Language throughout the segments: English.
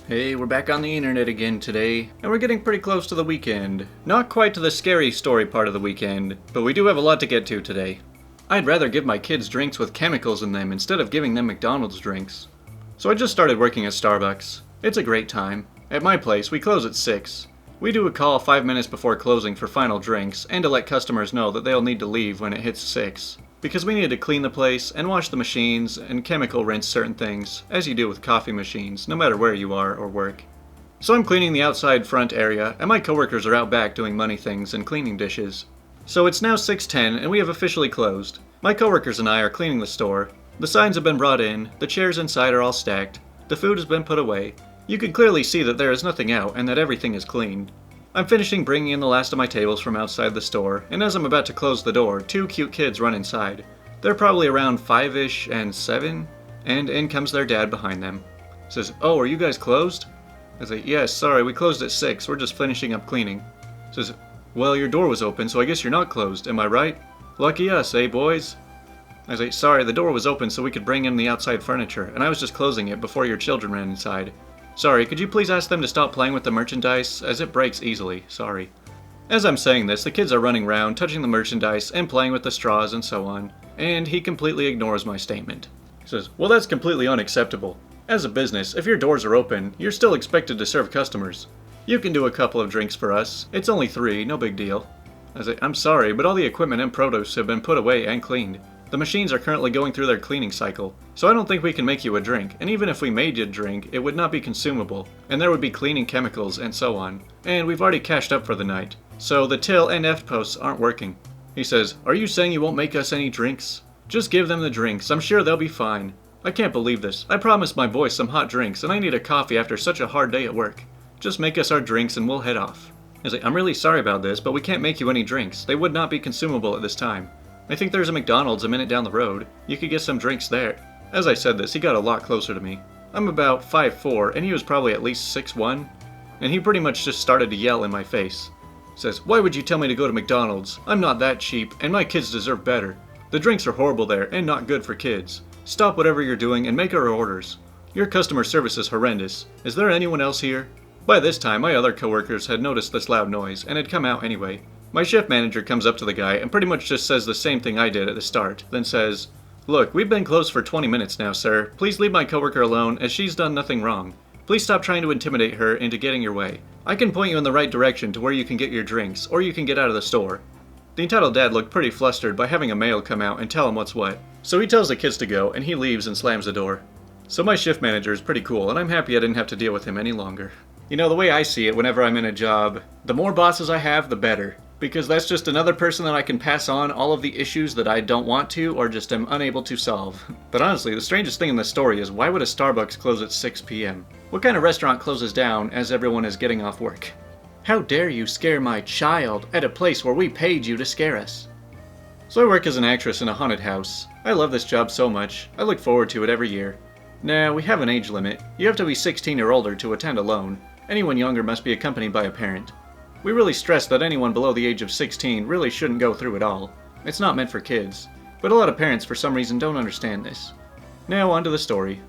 Hey, we're back on the internet again today, and we're getting pretty close to the weekend. Not quite to the scary story part of the weekend, but we do have a lot to get to today. I'd rather give my kids drinks with chemicals in them instead of giving them McDonald's drinks. So I just started working at Starbucks. It's a great time. At my place, we close at 6. We do a call 5 minutes before closing for final drinks, and to let customers know that they'll need to leave when it hits 6. Because we need to clean the place, and wash the machines, and chemical rinse certain things, as you do with coffee machines, no matter where you are or work. So I'm cleaning the outside front area, and my coworkers are out back doing money things and cleaning dishes. So it's now 6:10, and we have officially closed. My coworkers and I are cleaning the store. The signs have been brought in, the chairs inside are all stacked, the food has been put away. You can clearly see that there is nothing out, and that everything is cleaned. I'm finishing bringing in the last of my tables from outside the store, and as I'm about to close the door, 2 cute kids run inside. They're probably around 5-ish and 7, and in comes their dad behind them. Says, "Oh, are you guys closed?" I say, "Yes, sorry, we closed at 6, we're just finishing up cleaning." Says, "Well, your door was open, so I guess you're not closed, am I right? Lucky us, eh, boys?" I say, "Sorry, the door was open so we could bring in the outside furniture, and I was just closing it before your children ran inside. Sorry, could you please ask them to stop playing with the merchandise, as it breaks easily, sorry." As I'm saying this, the kids are running around, touching the merchandise, and playing with the straws and so on, and he completely ignores my statement. He says, "Well, that's completely unacceptable. As a business, if your doors are open, you're still expected to serve customers. You can do a couple of drinks for us. It's only 3, no big deal." I say, "I'm sorry, but all the equipment and produce have been put away and cleaned. The machines are currently going through their cleaning cycle, so I don't think we can make you a drink, and even if we made you a drink, it would not be consumable, and there would be cleaning chemicals and so on, and we've already cashed up for the night, so the till and F posts aren't working." He says, "Are you saying you won't make us any drinks? Just give them the drinks, I'm sure they'll be fine. I can't believe this. I promised my boys some hot drinks, and I need a coffee after such a hard day at work. Just make us our drinks and we'll head off." He's like, "I'm really sorry about this, but we can't make you any drinks. They would not be consumable at this time. I think there's a McDonald's a minute down the road. You could get some drinks there." As I said this, he got a lot closer to me. I'm about 5'4", and he was probably at least 6'1", and he pretty much just started to yell in my face. Says, "Why would you tell me to go to McDonald's? I'm not that cheap, and my kids deserve better. The drinks are horrible there, and not good for kids. Stop whatever you're doing and make our orders. Your customer service is horrendous. Is there anyone else here?" By this time, my other coworkers had noticed this loud noise, and had come out anyway. My shift manager comes up to the guy and pretty much just says the same thing I did at the start, then says, "Look, we've been closed for 20 minutes now, sir. Please leave my coworker alone, as she's done nothing wrong. Please stop trying to intimidate her into getting your way. I can point you in the right direction to where you can get your drinks, or you can get out of the store." The entitled dad looked pretty flustered by having a male come out and tell him what's what. So he tells the kids to go, and he leaves and slams the door. So my shift manager is pretty cool, and I'm happy I didn't have to deal with him any longer. You know, the way I see it whenever I'm in a job, the more bosses I have, the better. Because that's just another person that I can pass on all of the issues that I don't want to or just am unable to solve. But honestly, the strangest thing in this story is, why would a Starbucks close at 6 p.m.? What kind of restaurant closes down as everyone is getting off work? How dare you scare my child at a place where we paid you to scare us? So I work as an actress in a haunted house. I love this job so much. I look forward to it every year. Now, we have an age limit. You have to be 16 or older to attend alone. Anyone younger must be accompanied by a parent. We really stress that anyone below the age of 16 really shouldn't go through it all. It's not meant for kids. But a lot of parents for some reason don't understand this. Now on to the story.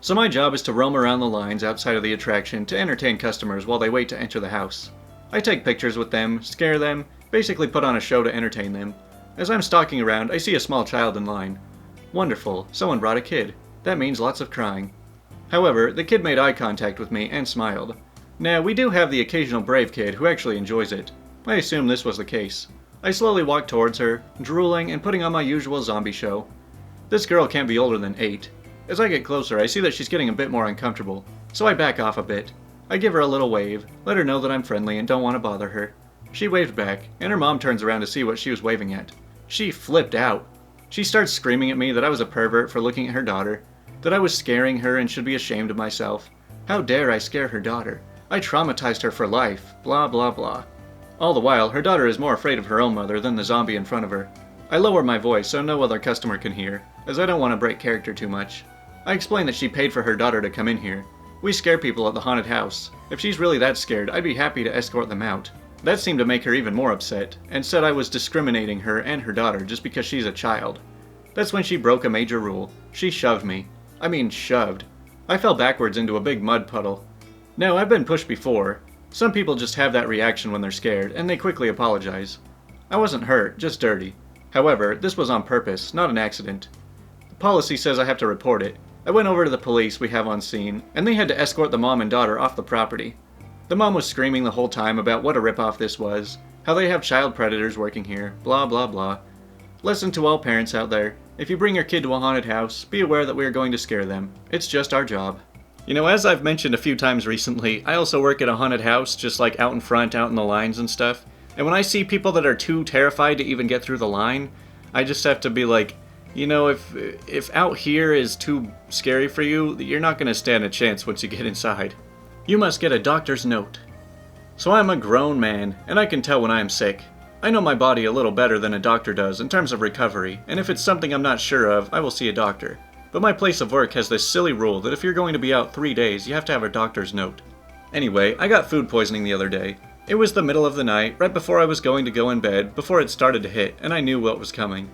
So my job is to roam around the lines outside of the attraction to entertain customers while they wait to enter the house. I take pictures with them, scare them, basically put on a show to entertain them. As I'm stalking around, I see a small child in line. Wonderful, someone brought a kid. That means lots of crying. However, the kid made eye contact with me and smiled. Now, we do have the occasional brave kid who actually enjoys it. I assume this was the case. I slowly walk towards her, drooling and putting on my usual zombie show. This girl can't be older than 8. As I get closer, I see that she's getting a bit more uncomfortable, so I back off a bit. I give her a little wave, let her know that I'm friendly and don't want to bother her. She waved back, and her mom turns around to see what she was waving at. She flipped out. She starts screaming at me that I was a pervert for looking at her daughter, that I was scaring her and should be ashamed of myself. How dare I scare her daughter? I traumatized her for life, blah blah blah. All the while, her daughter is more afraid of her own mother than the zombie in front of her. I lower my voice so no other customer can hear, as I don't want to break character too much. I explain that she paid for her daughter to come in here. We scare people at the haunted house. If she's really that scared, I'd be happy to escort them out. That seemed to make her even more upset, and said I was discriminating her and her daughter just because she's a child. That's when she broke a major rule. She shoved me. I mean shoved. I fell backwards into a big mud puddle. No, I've been pushed before. Some people just have that reaction when they're scared, and they quickly apologize. I wasn't hurt, just dirty. However, this was on purpose, not an accident. The policy says I have to report it. I went over to the police we have on scene, and they had to escort the mom and daughter off the property. The mom was screaming the whole time about what a ripoff this was, how they have child predators working here, blah blah blah. Lesson to all parents out there, if you bring your kid to a haunted house, be aware that we are going to scare them. It's just our job. You know, as I've mentioned a few times recently, I also work at a haunted house, just like out in front, out in the lines and stuff. And when I see people that are too terrified to even get through the line, I just have to be like, you know, if out here is too scary for you, you're not going to stand a chance once you get inside. You must get a doctor's note. So I'm a grown man, and I can tell when I am sick. I know my body a little better than a doctor does in terms of recovery, and if it's something I'm not sure of, I will see a doctor. But my place of work has this silly rule that if you're going to be out 3 days, you have to have a doctor's note. Anyway, I got food poisoning the other day. It was the middle of the night, right before I was going to go in bed, before it started to hit, and I knew what was coming.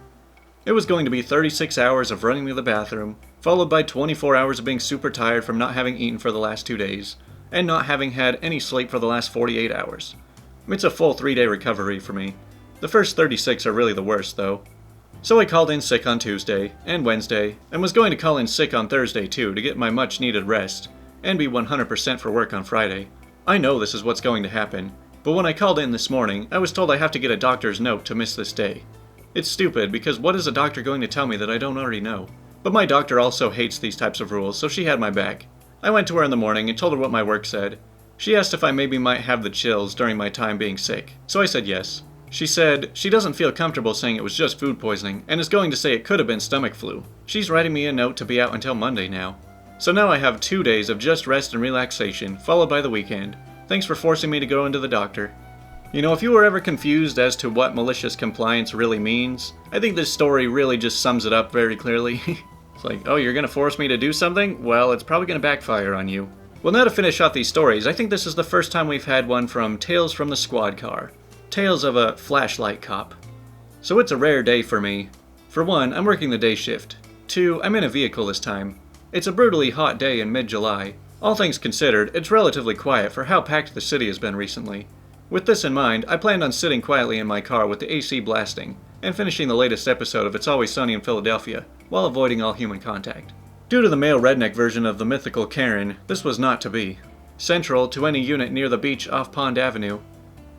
It was going to be 36 hours of running to the bathroom, followed by 24 hours of being super tired from not having eaten for the last 2 days, and not having had any sleep for the last 48 hours. It's a full 3-day recovery for me. The first 36 are really the worst, though. So I called in sick on Tuesday and Wednesday, and was going to call in sick on Thursday too to get my much needed rest, and be 100% for work on Friday. I know this is what's going to happen, but when I called in this morning, I was told I have to get a doctor's note to miss this day. It's stupid, because what is a doctor going to tell me that I don't already know? But my doctor also hates these types of rules, so she had my back. I went to her in the morning and told her what my work said. She asked if I maybe might have the chills during my time being sick, so I said yes. She said she doesn't feel comfortable saying it was just food poisoning, and is going to say it could have been stomach flu. She's writing me a note to be out until Monday now. So now I have 2 days of just rest and relaxation, followed by the weekend. Thanks for forcing me to go into the doctor. You know, if you were ever confused as to what malicious compliance really means, I think this story really just sums it up very clearly. It's like, oh, you're gonna force me to do something? Well, it's probably gonna backfire on you. Well, now to finish off these stories, I think this is the first time we've had one from TalesFromTheSquadCar. Tales of a flashlight cop. So it's a rare day for me. For one, I'm working the day shift. 2, I'm in a vehicle this time. It's a brutally hot day in mid-July. All things considered, it's relatively quiet for how packed the city has been recently. With this in mind, I planned on sitting quietly in my car with the AC blasting, and finishing the latest episode of It's Always Sunny in Philadelphia, while avoiding all human contact. Due to the male redneck version of the mythical Karen, this was not to be. Central to any unit near the beach off Pond Avenue.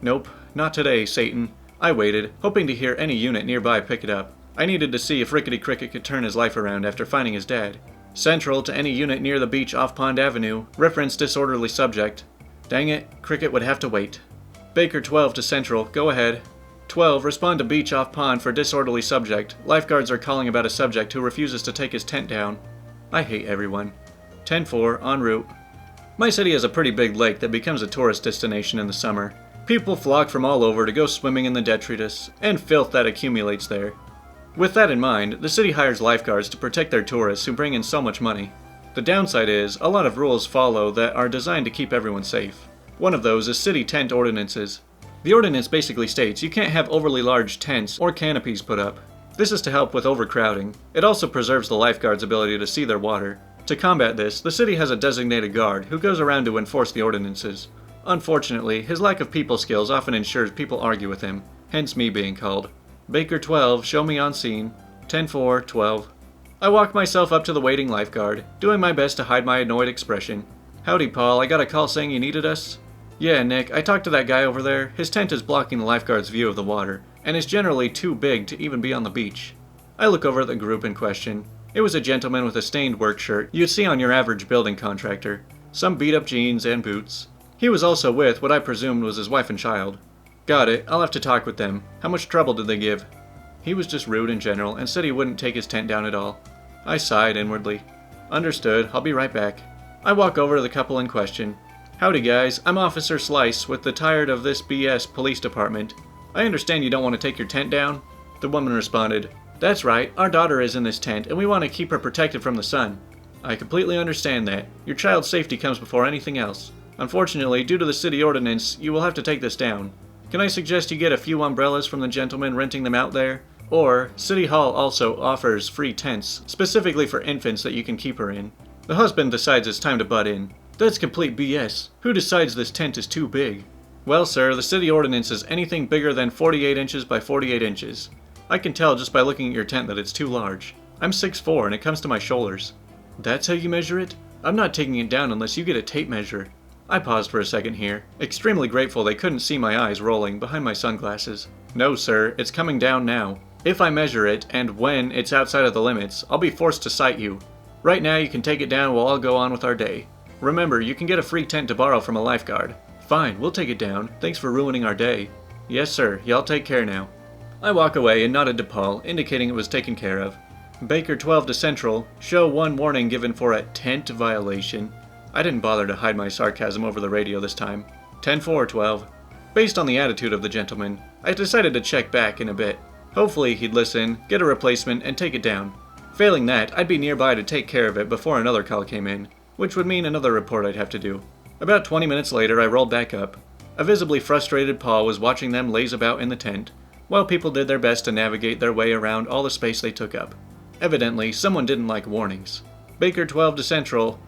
Nope, not today, Satan. I waited, hoping to hear any unit nearby pick it up. I needed to see if Rickety Cricket could turn his life around after finding his dad. Central to any unit near the beach off Pond Avenue, reference disorderly subject. Dang it, Cricket would have to wait. Baker 12 to Central, go ahead. 12, respond to beach off pond for disorderly subject. Lifeguards are calling about a subject who refuses to take his tent down. I hate everyone. 10-4, en route. My city has a pretty big lake that becomes a tourist destination in the summer. People flock from all over to go swimming in the detritus, and filth that accumulates there. With that in mind, the city hires lifeguards to protect their tourists who bring in so much money. The downside is, a lot of rules follow that are designed to keep everyone safe. One of those is city tent ordinances. The ordinance basically states you can't have overly large tents or canopies put up. This is to help with overcrowding. It also preserves the lifeguards' ability to see their water. To combat this, the city has a designated guard who goes around to enforce the ordinances. Unfortunately, his lack of people skills often ensures people argue with him, hence me being called. Baker 12, show me on scene. 10-4, 12. I walk myself up to the waiting lifeguard, doing my best to hide my annoyed expression. Howdy, Paul, I got a call saying you needed us? Yeah, Nick, I talked to that guy over there. His tent is blocking the lifeguard's view of the water, and is generally too big to even be on the beach. I look over at the group in question. It was a gentleman with a stained work shirt you'd see on your average building contractor, some beat-up jeans and boots. He was also with what I presumed was his wife and child. Got it, I'll have to talk with them. How much trouble did they give? He was just rude in general and said he wouldn't take his tent down at all. I sighed inwardly. Understood, I'll be right back. I walk over to the couple in question. Howdy guys, I'm Officer Slice with the Tired of This BS Police Department. I understand you don't want to take your tent down? The woman responded, That's right, our daughter is in this tent and we want to keep her protected from the sun. I completely understand that. Your child's safety comes before anything else. Unfortunately, due to the city ordinance, you will have to take this down. Can I suggest you get a few umbrellas from the gentleman renting them out there? Or, City Hall also offers free tents, specifically for infants that you can keep her in. The husband decides it's time to butt in. That's complete BS. Who decides this tent is too big? Well, sir, the city ordinance is anything bigger than 48 inches by 48 inches. I can tell just by looking at your tent that it's too large. I'm 6'4" and it comes to my shoulders. That's how you measure it? I'm not taking it down unless you get a tape measure. I paused for a second here, extremely grateful they couldn't see my eyes rolling behind my sunglasses. No, sir, it's coming down now. If I measure it, and when it's outside of the limits, I'll be forced to cite you. Right now you can take it down while I'll go on with our day. Remember, you can get a free tent to borrow from a lifeguard. Fine, we'll take it down. Thanks for ruining our day. Yes, sir, y'all take care now. I walk away and nodded to Paul, indicating it was taken care of. Baker 12 to Central, show 1 warning given for a tent violation. I didn't bother to hide my sarcasm over the radio this time. 10-4, 12. Based on the attitude of the gentleman, I decided to check back in a bit. Hopefully he'd listen, get a replacement, and take it down. Failing that, I'd be nearby to take care of it before another call came in, which would mean another report I'd have to do. About 20 minutes later, I rolled back up. A visibly frustrated Paul was watching them laze about in the tent, while people did their best to navigate their way around all the space they took up. Evidently, someone didn't like warnings. Baker 12 to Central.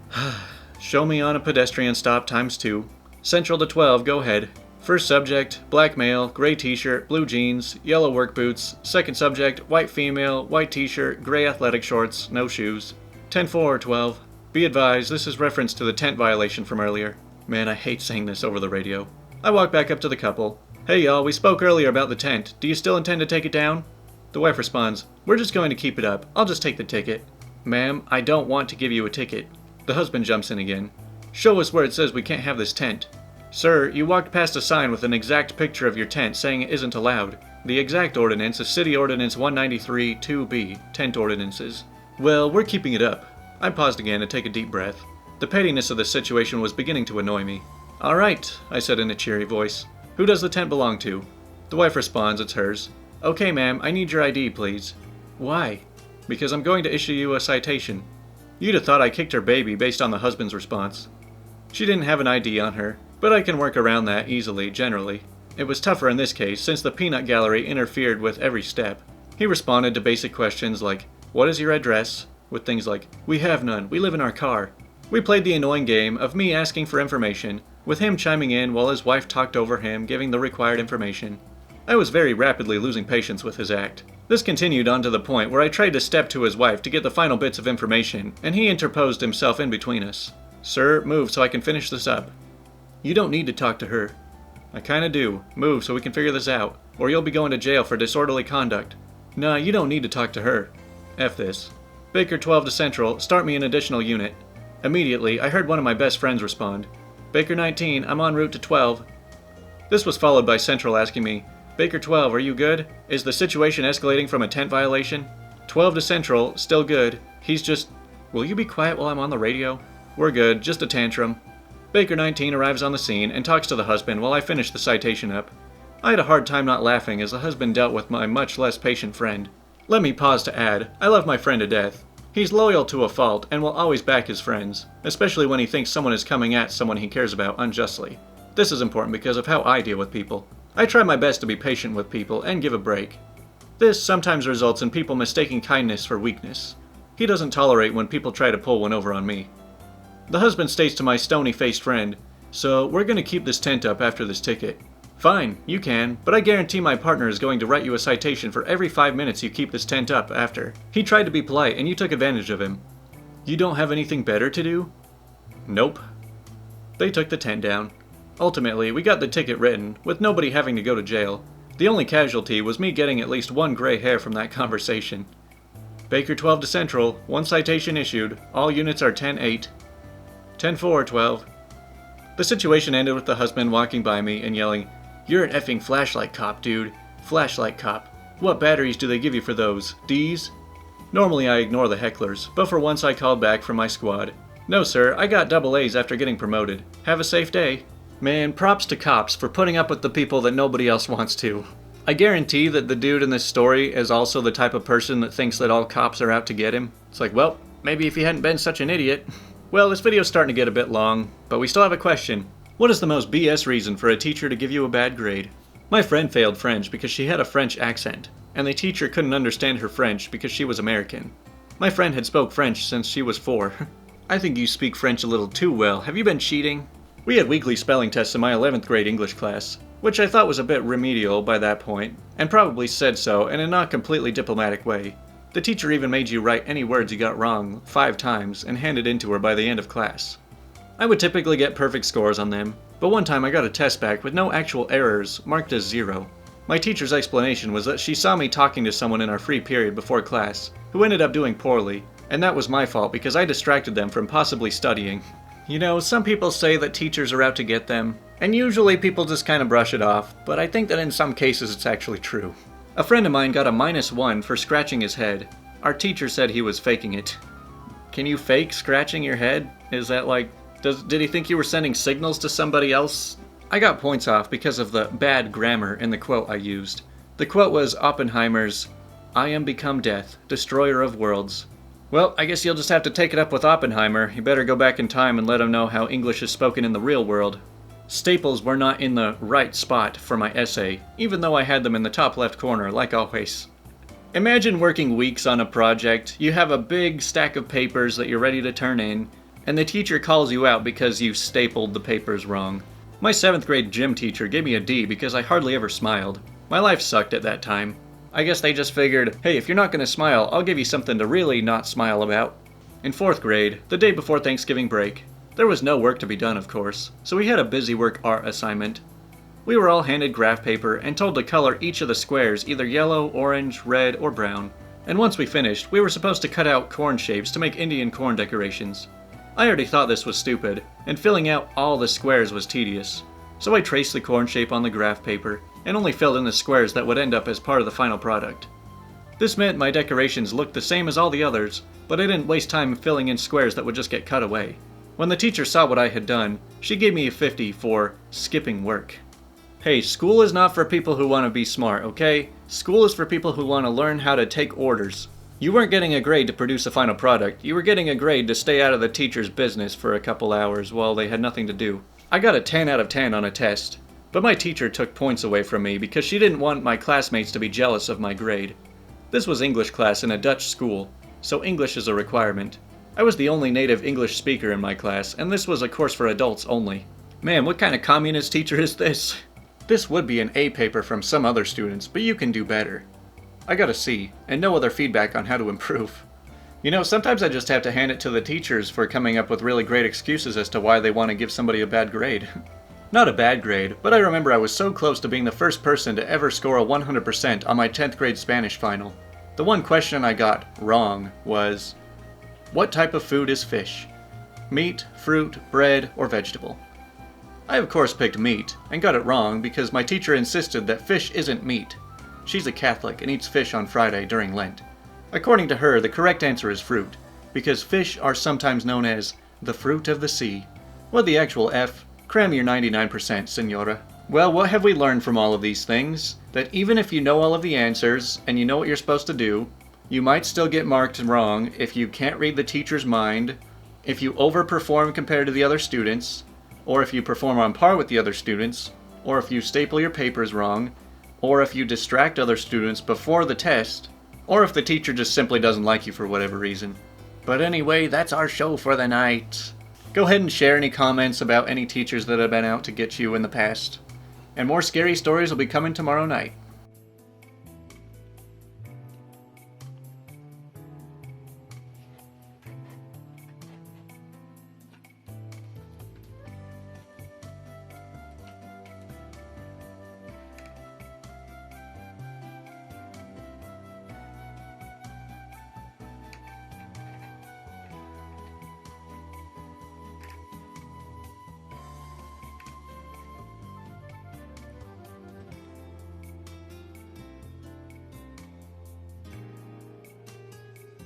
Show me on a pedestrian stop ×2. Central to 12, go ahead. First subject, black male, gray t-shirt, blue jeans, yellow work boots. Second subject, white female, white t-shirt, gray athletic shorts, no shoes. 10-4, 12. Be advised, this is reference to the tent violation from earlier. Man, I hate saying this over the radio. I walk back up to the couple. Hey y'all, we spoke earlier about the tent. Do you still intend to take it down? The wife responds, we're just going to keep it up. I'll just take the ticket. Ma'am, I don't want to give you a ticket. The husband jumps in again. Show us where it says we can't have this tent. Sir, you walked past a sign with an exact picture of your tent saying it isn't allowed. The exact ordinance is City Ordinance 193 2B, tent ordinances. Well, we're keeping it up. I paused again to take a deep breath. The pettiness of the situation was beginning to annoy me. Alright, I said in a cheery voice. Who does the tent belong to? The wife responds, it's hers. Okay, ma'am, I need your ID, please. Why? Because I'm going to issue you a citation. You'd have thought I kicked her baby based on the husband's response. She didn't have an ID on her, but I can work around that easily, generally. It was tougher in this case, since the peanut gallery interfered with every step. He responded to basic questions like, what is your address? With things like, we have none, we live in our car. We played the annoying game of me asking for information, with him chiming in while his wife talked over him, giving the required information. I was very rapidly losing patience with his act. This continued on to the point where I tried to step to his wife to get the final bits of information, and he interposed himself in between us. Sir, move so I can finish this up. You don't need to talk to her. I kinda do. Move so we can figure this out, or you'll be going to jail for disorderly conduct. Nah, you don't need to talk to her. F this. Baker 12 to Central, start me an additional unit. Immediately, I heard one of my best friends respond. Baker 19, I'm en route to 12. This was followed by Central asking me, Baker 12, are you good? Is the situation escalating from a tent violation? 12 to Central, still good. He's just... Will you be quiet while I'm on the radio? We're good, just a tantrum. Baker 19 arrives on the scene and talks to the husband while I finish the citation up. I had a hard time not laughing as the husband dealt with my much less patient friend. Let me pause to add, I love my friend to death. He's loyal to a fault and will always back his friends, especially when he thinks someone is coming at someone he cares about unjustly. This is important because of how I deal with people. I try my best to be patient with people and give a break. This sometimes results in people mistaking kindness for weakness. He doesn't tolerate when people try to pull one over on me. The husband states to my stony-faced friend, so we're going to keep this tent up after this ticket. Fine, you can, but I guarantee my partner is going to write you a citation for every 5 minutes you keep this tent up after. He tried to be polite and you took advantage of him. You don't have anything better to do? Nope. They took the tent down. Ultimately, we got the ticket written, with nobody having to go to jail. The only casualty was me getting at least one gray hair from that conversation. Baker 12 to Central, 1 citation issued, all units are 10-8. 10-4, 12. The situation ended with the husband walking by me and yelling, You're an effing flashlight cop, dude. Flashlight cop. What batteries do they give you for those? D's? Normally I ignore the hecklers, but for once I called back from my squad. No sir, I got double A's after getting promoted. Have a safe day. Man, props to cops for putting up with the people that nobody else wants to. I guarantee that the dude in this story is also the type of person that thinks that all cops are out to get him. It's like, well, maybe if he hadn't been such an idiot. Well, this video's starting to get a bit long, but we still have a question. What is the most BS reason for a teacher to give you a bad grade? My friend failed French because she had a French accent, and the teacher couldn't understand her French because she was American. My friend had spoke French since she was 4. I think you speak French a little too well. Have you been cheating? We had weekly spelling tests in my 11th grade English class, which I thought was a bit remedial by that point, and probably said so in a not completely diplomatic way. The teacher even made you write any words you got wrong 5 times and hand it in to her by the end of class. I would typically get perfect scores on them, but one time I got a test back with no actual errors, marked as 0. My teacher's explanation was that she saw me talking to someone in our free period before class, who ended up doing poorly, and that was my fault because I distracted them from possibly studying. You know, some people say that teachers are out to get them, and usually people just kind of brush it off, but I think that in some cases it's actually true. A friend of mine got a -1 for scratching his head. Our teacher said he was faking it. Can you fake scratching your head? Is that like, did he think you were sending signals to somebody else? I got points off because of the bad grammar in the quote I used. The quote was Oppenheimer's, "I am become death, destroyer of worlds." Well, I guess you'll just have to take it up with Oppenheimer. You better go back in time and let him know how English is spoken in the real world. Staples were not in the right spot for my essay, even though I had them in the top left corner, like always. Imagine working weeks on a project, you have a big stack of papers that you're ready to turn in, and the teacher calls you out because you stapled the papers wrong. My 7th grade gym teacher gave me a D because I hardly ever smiled. My life sucked at that time. I guess they just figured, hey, if you're not going to smile, I'll give you something to really not smile about. In 4th grade, the day before Thanksgiving break, there was no work to be done, of course, so we had a busy work art assignment. We were all handed graph paper and told to color each of the squares either yellow, orange, red, or brown. And once we finished, we were supposed to cut out corn shapes to make Indian corn decorations. I already thought this was stupid, and filling out all the squares was tedious. So I traced the corn shape on the graph paper, and only filled in the squares that would end up as part of the final product. This meant my decorations looked the same as all the others, but I didn't waste time filling in squares that would just get cut away. When the teacher saw what I had done, she gave me a 50 for skipping work. Hey, school is not for people who want to be smart, okay? School is for people who want to learn how to take orders. You weren't getting a grade to produce a final product, you were getting a grade to stay out of the teacher's business for a couple hours while they had nothing to do. I got a 10 out of 10 on a test, but my teacher took points away from me because she didn't want my classmates to be jealous of my grade. This was English class in a Dutch school, so English is a requirement. I was the only native English speaker in my class, and this was a course for adults only. Man, what kind of communist teacher is this? This would be an A paper from some other students, but you can do better. I got a C, and no other feedback on how to improve. You know, sometimes I just have to hand it to the teachers for coming up with really great excuses as to why they want to give somebody a bad grade. Not a bad grade, but I remember I was so close to being the first person to ever score a 100% on my 10th grade Spanish final. The one question I got wrong was, what type of food is fish? Meat, fruit, bread, or vegetable? I of course picked meat, and got it wrong because my teacher insisted that fish isn't meat. She's a Catholic and eats fish on Friday during Lent. According to her, the correct answer is fruit, because fish are sometimes known as the fruit of the sea. What the actual F? Cram your 99%, senora. Well, what have we learned from all of these things? That even if you know all of the answers, and you know what you're supposed to do, you might still get marked wrong if you can't read the teacher's mind, if you overperform compared to the other students, or if you perform on par with the other students, or if you staple your papers wrong, or if you distract other students before the test, or if the teacher just simply doesn't like you for whatever reason. But anyway, that's our show for the night. Go ahead and share any comments about any teachers that have been out to get you in the past. And more scary stories will be coming tomorrow night.